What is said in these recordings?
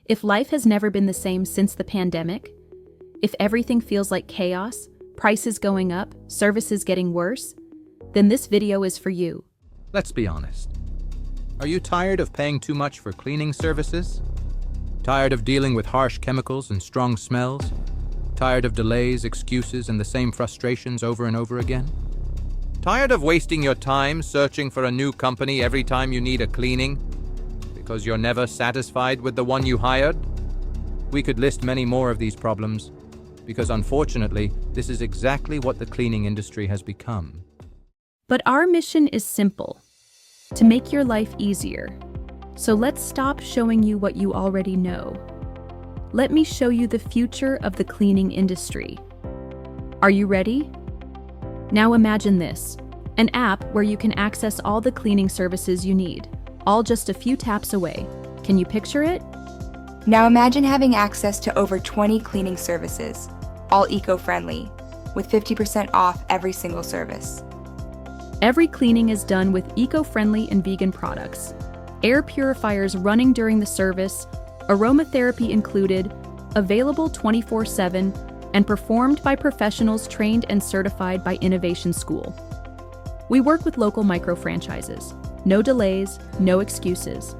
If life has never been the same since the pandemic, if everything feels like chaos, prices going up, services getting worse, then this video is for you. Let's be honest. Are you tired of paying too much for cleaning services? Tired of dealing with harsh chemicals and strong smells? Tired of delays, excuses, and the same frustrations over and over again? Tired of wasting your time searching for a new company every time you need a cleaning because you're never satisfied with the one you hired? We could list many more of these problems because unfortunately, this is exactly what the cleaning industry has become. But our mission is simple: to make your life easier. So let's stop showing you what you already know. Let me show you the future of the cleaning industry. Are you ready? Now imagine this: an app where you can access all the cleaning services you need, all just a few taps away. Can you picture it? Now imagine having access to over 20 cleaning services, all eco-friendly, with 50% off every single service. Every cleaning is done with eco-friendly and vegan products, air purifiers running during the service, aromatherapy included, available 24/7, and performed by professionals trained and certified by Innovation School. We work with local micro-franchises. No delays, no excuses.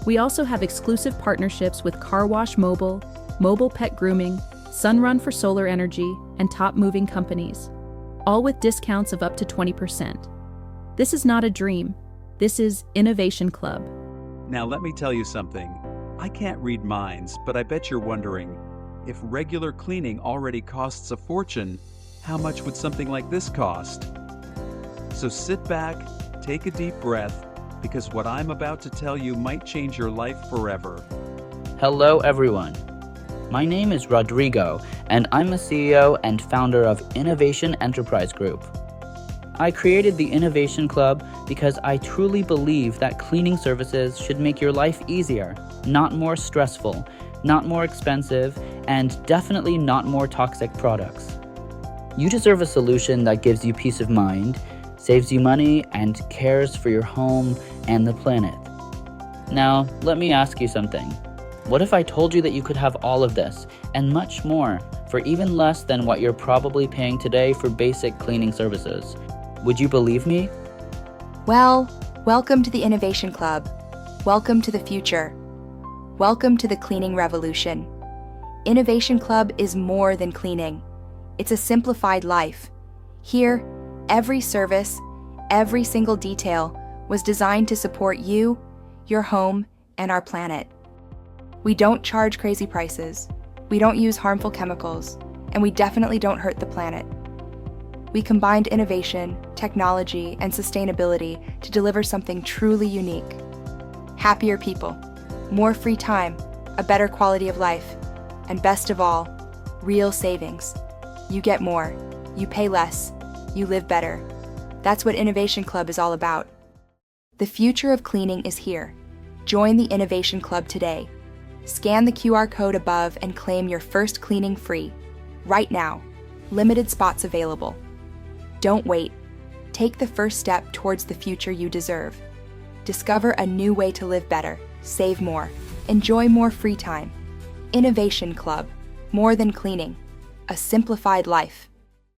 We also have exclusive partnerships with Car Wash Mobile, Mobile Pet Grooming, Sunrun for Solar Energy, and top moving companies, all with discounts of up to 20%. This is not a dream. This is Innovation Club. Now let me tell you something. I can't read minds, but I bet you're wondering, if regular cleaning already costs a fortune, how much would something like this cost? So sit back, take a deep breath, because what I'm about to tell you might change your life forever. Hello everyone. My name is Rodrigo, and I'm the CEO and founder of Innovation Enterprise Group. I created the Innovation Club because I truly believe that cleaning services should make your life easier, not more stressful, not more expensive, and definitely not more toxic products. You deserve a solution that gives you peace of mind, saves you money, and cares for your home and the planet. Now, let me ask you something. What if I told you that you could have all of this, and much more, for even less than what you're probably paying today for basic cleaning services? Would you believe me? Well, welcome to the Innovation Club. Welcome to the future. Welcome to the cleaning revolution. Innovation Club is more than cleaning. It's a simplified life. Here, every service, every single detail was designed to support you, your home, and our planet. We don't charge crazy prices, we don't use harmful chemicals, and we definitely don't hurt the planet. We combined innovation, technology, and sustainability to deliver something truly unique. Happier people, more free time, a better quality of life, and best of all, real savings. You get more, you pay less, you live better. That's what Innovation Club is all about. The future of cleaning is here. Join the Innovation Club today. Scan the QR code above and claim your first cleaning free. Right now. Limited spots available. Don't wait. Take the first step towards the future you deserve. Discover a new way to live better, save more, enjoy more free time. Innovation Club. More than cleaning. A simplified life.